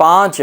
5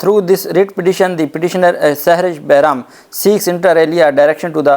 Through this writ petition, the petitioner Sahrish Behram seeks inter alia direction to the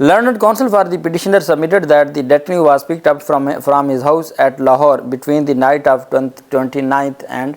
Learned counsel for the petitioner submitted that the detainee was picked up from his house at Lahore between the night of 29th and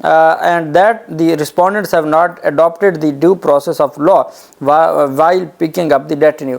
And that the respondents have not adopted the due process of law while picking up the detinue,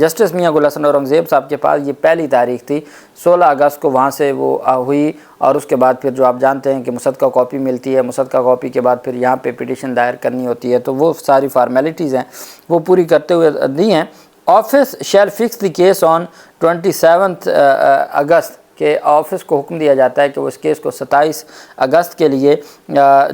justice میاں گل حسن اورنگزیب صاحب کے پاس یہ پہلی تاریخ تھی، 16 اگست کو وہاں سے وہ ہوئی، اور اس کے بعد پھر جو آپ جانتے ہیں کہ مصدقہ کاپی ملتی ہے، مصدقہ کاپی کے بعد پھر یہاں پہ پٹیشن دائر کرنی ہوتی ہے، تو وہ ساری فارمیلٹیز ہیں وہ پوری کرتے ہوئے دی ہیں۔ Office shall fix the case on 27 اگست، کہ آفس کو حکم دیا جاتا ہے کہ وہ اس کیس کو 27 اگست کے لیے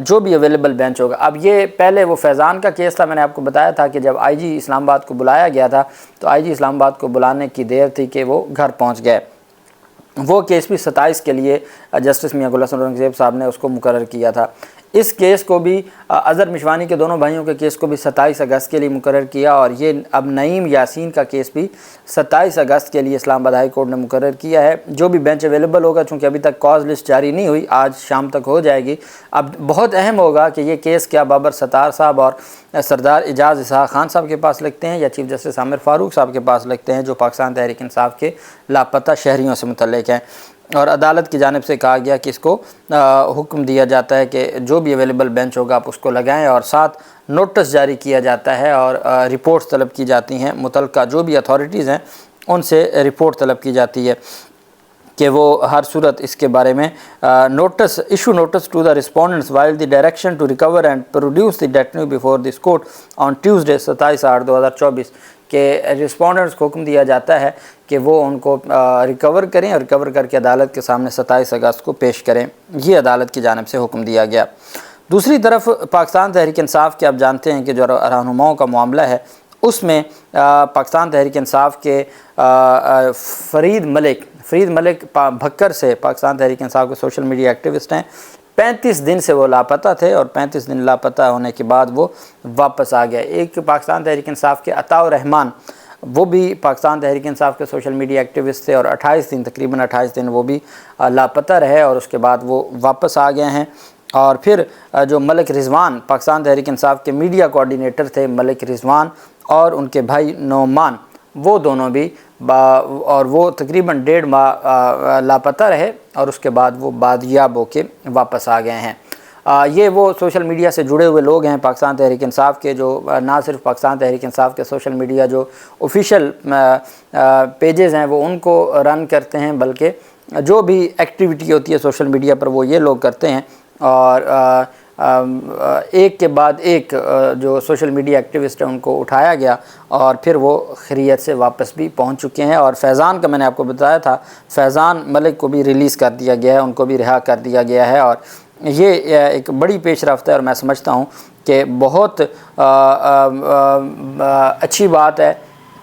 جو بھی اویلیبل بینچ ہوگا۔ اب یہ پہلے وہ فیضان کا کیس تھا، میں نے آپ کو بتایا تھا کہ جب آئی جی اسلام آباد کو بلایا گیا تھا تو آئی جی اسلام آباد کو بلانے کی دیر تھی کہ وہ گھر پہنچ گئے۔ وہ کیس بھی 27 کے لیے جسٹس میاں گل حسن اورنگزیب صاحب نے اس کو مقرر کیا تھا۔ اس کیس کو بھی اظہر مشوانی کے دونوں بھائیوں کے کیس کو بھی 27 اگست کے لیے مقرر کیا، اور یہ اب نعیم یاسین کا کیس بھی 27 اگست کے لیے اسلام آباد ہائی کورٹ نے مقرر کیا ہے۔ جو بھی بینچ اویلیبل ہوگا، چونکہ ابھی تک کاز لسٹ جاری نہیں ہوئی، آج شام تک ہو جائے گی۔ اب بہت اہم ہوگا کہ یہ کیس کیا بابر ستار صاحب اور سردار اعجاز اسحاق خان صاحب کے پاس لگتے ہیں، یا چیف جسٹس عامر فاروق صاحب کے پاس لگتے ہیں، جو پاکستان تحریک انصاف کے لاپتہ شہریوں سے متعلق ہیں۔ اور عدالت کی جانب سے کہا گیا کہ اس کو حکم دیا جاتا ہے کہ جو بھی اویلیبل بینچ ہوگا آپ اس کو لگائیں، اور ساتھ نوٹس جاری کیا جاتا ہے اور رپورٹس طلب کی جاتی ہیں، متعلقہ جو بھی اتھارٹیز ہیں ان سے رپورٹ طلب کی جاتی ہے کہ وہ ہر صورت اس کے بارے میں notice issue notice to the respondents while the direction to recover and produce the detenu before this court on Tuesday 27/8/2024 کہ رسپونڈنٹس کو حکم دیا جاتا ہے کہ وہ ان کو ریکور کریں، اور ریکور کر کے عدالت کے سامنے 27 اگست کو پیش کریں۔ یہ عدالت کی جانب سے حکم دیا گیا۔ دوسری طرف پاکستان تحریک انصاف کے آپ جانتے ہیں کہ جو رہنماؤں کا معاملہ ہے، اس میں پاکستان تحریک انصاف کے فرید ملک بھکر سے پاکستان تحریک انصاف کے سوشل میڈیا ایکٹیوسٹ ہیں۔ 35 دن سے وہ لاپتہ تھے، اور 35 دن لاپتہ ہونے کے بعد وہ واپس آ گئے۔ ایک پاکستان تحریک انصاف کے عطاء الرحمان، وہ بھی پاکستان تحریک انصاف کے سوشل میڈیا ایکٹیوسٹ تھے، اور 28 دن تقریباً 28 دن وہ بھی لاپتہ رہے، اور اس کے بعد وہ واپس آ گئے ہیں۔ اور پھر جو ملک رضوان پاکستان تحریک انصاف کے میڈیا کوارڈینیٹر تھے، ملک رضوان اور ان کے بھائی نعمان، وہ دونوں بھی اور وہ تقریباً 1.5 ماہ لاپتہ رہے، اور اس کے بعد وہ بادیاب ہو کے واپس آ گئے ہیں۔ یہ وہ سوشل میڈیا سے جڑے ہوئے لوگ ہیں پاکستان تحریک انصاف کے، جو نہ صرف پاکستان تحریک انصاف کے سوشل میڈیا جو آفیشیل پیجز ہیں وہ ان کو رن کرتے ہیں، بلکہ جو بھی ایکٹیویٹی ہوتی ہے سوشل میڈیا پر وہ یہ لوگ کرتے ہیں۔ اور ایک کے بعد ایک جو سوشل میڈیا ایکٹیوسٹ ہیں ان کو اٹھایا گیا، اور پھر وہ خیریت سے واپس بھی پہنچ چکے ہیں۔ اور فیضان کا میں نے آپ کو بتایا تھا، فیضان ملک کو بھی ریلیز کر دیا گیا ہے، ان کو بھی رہا کر دیا گیا ہے، اور یہ ایک بڑی پیش رفت ہے، اور میں سمجھتا ہوں کہ بہت اچھی بات ہے۔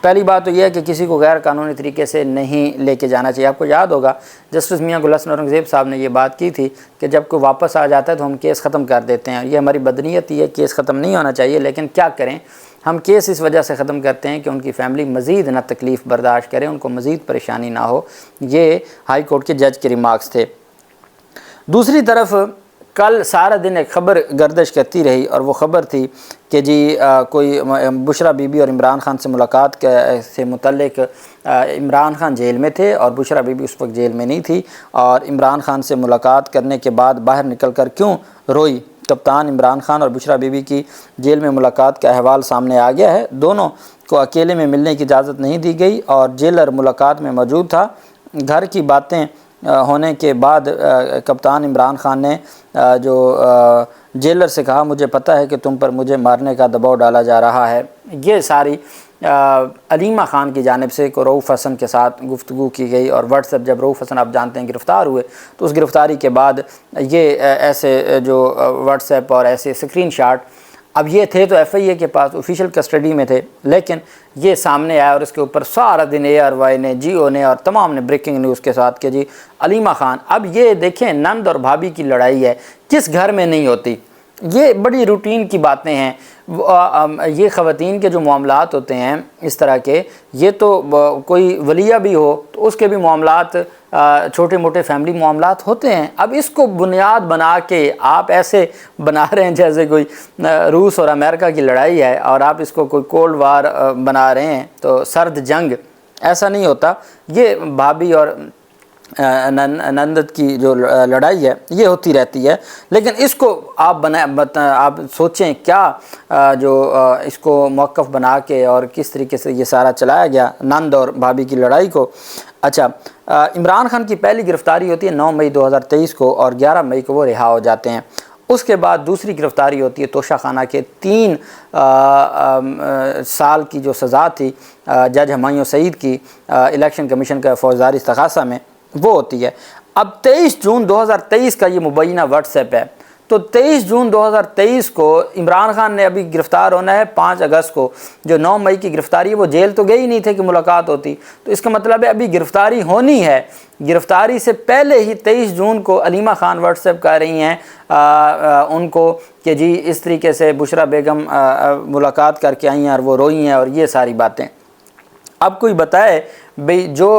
پہلی بات تو یہ ہے کہ کسی کو غیر قانونی طریقے سے نہیں لے کے جانا چاہیے۔ آپ کو یاد ہوگا جسٹس میاں گل حسن اورنگزیب صاحب نے یہ بات کی تھی کہ جب کوئی واپس آ جاتا ہے تو ہم کیس ختم کر دیتے ہیں، یہ ہماری بدنیتی ہے، کیس ختم نہیں ہونا چاہیے، لیکن کیا کریں، ہم کیس اس وجہ سے ختم کرتے ہیں کہ ان کی فیملی مزید نہ تکلیف برداشت کرے، ان کو مزید پریشانی نہ ہو۔ یہ ہائی کورٹ کے جج کے ریمارکس تھے۔ دوسری طرف کل سارا دن ایک خبر گردش کرتی رہی، اور وہ خبر تھی کہ جی کوئی بشرا بی بی اور عمران خان سے ملاقات سے متعلق عمران خان جیل میں تھے، اور بشرا بی بی اس وقت جیل میں نہیں تھی، اور عمران خان سے ملاقات کرنے کے بعد باہر نکل کر کیوں روئی۔ کپتان عمران خان اور بشرا بی بی کی جیل میں ملاقات کا احوال سامنے آ گیا ہے۔ دونوں کو اکیلے میں ملنے کی اجازت نہیں دی گئی، اور جیلر ملاقات میں موجود تھا۔ گھر کی باتیں ہونے کے بعد کپتان عمران خان نے جو جیلر سے کہا، مجھے پتہ ہے کہ تم پر مجھے مارنے کا دباؤ ڈالا جا رہا ہے۔ یہ ساری علیمہ خان کی جانب سے رؤوف حسن کے ساتھ گفتگو کی گئی، اور واٹس ایپ جب رؤوف حسن آپ جانتے ہیں گرفتار ہوئے تو اس گرفتاری کے بعد یہ ایسے جو واٹس ایپ اور ایسے اسکرین شاٹ، اب یہ تھے تو ایف آئی اے کے پاس آفیشیل کسٹڈی میں تھے، لیکن یہ سامنے آیا، اور اس کے اوپر سارا دن اے آر وائی نے، جیو نے اور تمام نے بریکنگ نیوز کے ساتھ کہ جی علیمہ خان۔ اب یہ دیکھیں نند اور بھابھی کی لڑائی ہے، کس گھر میں نہیں ہوتی؟ یہ بڑی روٹین کی باتیں ہیں۔ یہ خواتین کے جو معاملات ہوتے ہیں اس طرح کے، یہ تو کوئی ولیہ بھی ہو تو اس کے بھی معاملات چھوٹے موٹے فیملی معاملات ہوتے ہیں۔ اب اس کو بنیاد بنا کے آپ ایسے بنا رہے ہیں جیسے کوئی روس اور امریکہ کی لڑائی ہے، اور آپ اس کو کوئی کولڈ وار بنا رہے ہیں، تو سرد جنگ، ایسا نہیں ہوتا۔ یہ بھابھی اور نندت کی جو لڑائی ہے یہ ہوتی رہتی ہے، لیکن اس کو آپ سوچیں کیا جو اس کو موقف بنا کے اور کس طریقے سے یہ سارا چلایا گیا نند اور بھابھی کی لڑائی کو۔ اچھا، عمران خان کی پہلی گرفتاری ہوتی ہے 9 مئی 2023 کو، اور 11 مئی کو وہ رہا ہو جاتے ہیں۔ اس کے بعد دوسری گرفتاری ہوتی ہے توشہ خانہ کے 3 سال کی جو سزا تھی جج ہمایوں سعید کی الیکشن کمیشن کا فوجداری استغاثہ میں، وہ ہوتی ہے۔ اب 23 جون 2023 کا یہ مبینہ واٹس ایپ ہے، تو 23 جون 2023 کو عمران خان نے ابھی گرفتار ہونا ہے 5 اگست کو، جو 9 مئی کی گرفتاری ہے وہ جیل تو گئی نہیں تھے کہ ملاقات ہوتی، تو اس کا مطلب ہے ابھی گرفتاری ہونی ہے۔ گرفتاری سے پہلے ہی 23 جون کو علیمہ خان واٹس ایپ کر رہی ہیں ان کو کہ جی اس طریقے سے بشرا بیگم ملاقات کر کے آئی ہیں اور وہ روئی ہیں اور یہ ساری باتیں۔ اب کوئی بتائے بھئی جو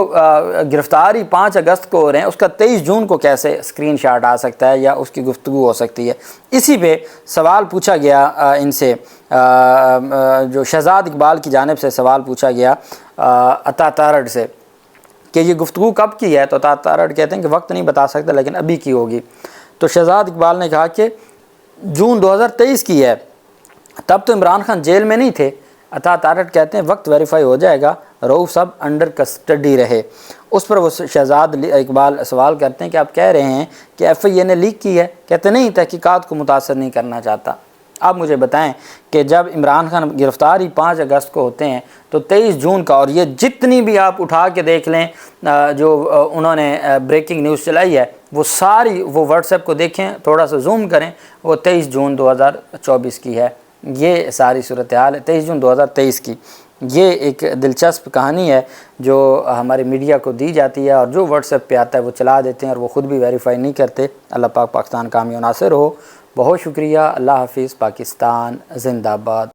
گرفتاری 5 اگست کو ہو رہے ہیں اس کا 23 جون کو کیسے اسکرین شاٹ آ سکتا ہے یا اس کی گفتگو ہو سکتی ہے؟ اسی پہ سوال پوچھا گیا ان سے، جو شہزاد اقبال کی جانب سے سوال پوچھا گیا عطا تارڑ سے کہ یہ گفتگو کب کی ہے، تو عطا تارڑ کہتے ہیں کہ وقت نہیں بتا سکتا لیکن ابھی کی ہوگی۔ تو شہزاد اقبال نے کہا کہ جون 2023 کی ہے، تب تو عمران خان جیل میں نہیں تھے۔ عطا تارڑ کہتے ہیں وقت ویریفائی ہو جائے گا، رؤوف صاحب انڈر کسٹڈی رہے۔ اس پر وہ شہزاد اقبال سوال کرتے ہیں کہ آپ کہہ رہے ہیں کہ ایف آئی اے نے لیک کی ہے، کہتے نہیں تحقیقات کو متاثر نہیں کرنا چاہتا۔ آپ مجھے بتائیں کہ جب عمران خان گرفتاری 5 اگست کو ہوتے ہیں تو 23 جون کا، اور یہ جتنی بھی آپ اٹھا کے دیکھ لیں جو انہوں نے بریکنگ نیوز چلائی ہے وہ ساری، وہ واٹس ایپ کو دیکھیں، تھوڑا سا زوم کریں، وہ 23 جون 2024 کی ہے۔ یہ ساری صورتحال ہے 23 جون 2023 کی۔ یہ ایک دلچسپ کہانی ہے جو ہمارے میڈیا کو دی جاتی ہے، اور جو واٹس ایپ پہ آتا ہے وہ چلا دیتے ہیں اور وہ خود بھی ویریفائی نہیں کرتے۔ اللہ پاک پاکستان کامیاب و ناصر ہو۔ بہت شکریہ۔ اللہ حافظ۔ پاکستان زندہ باد۔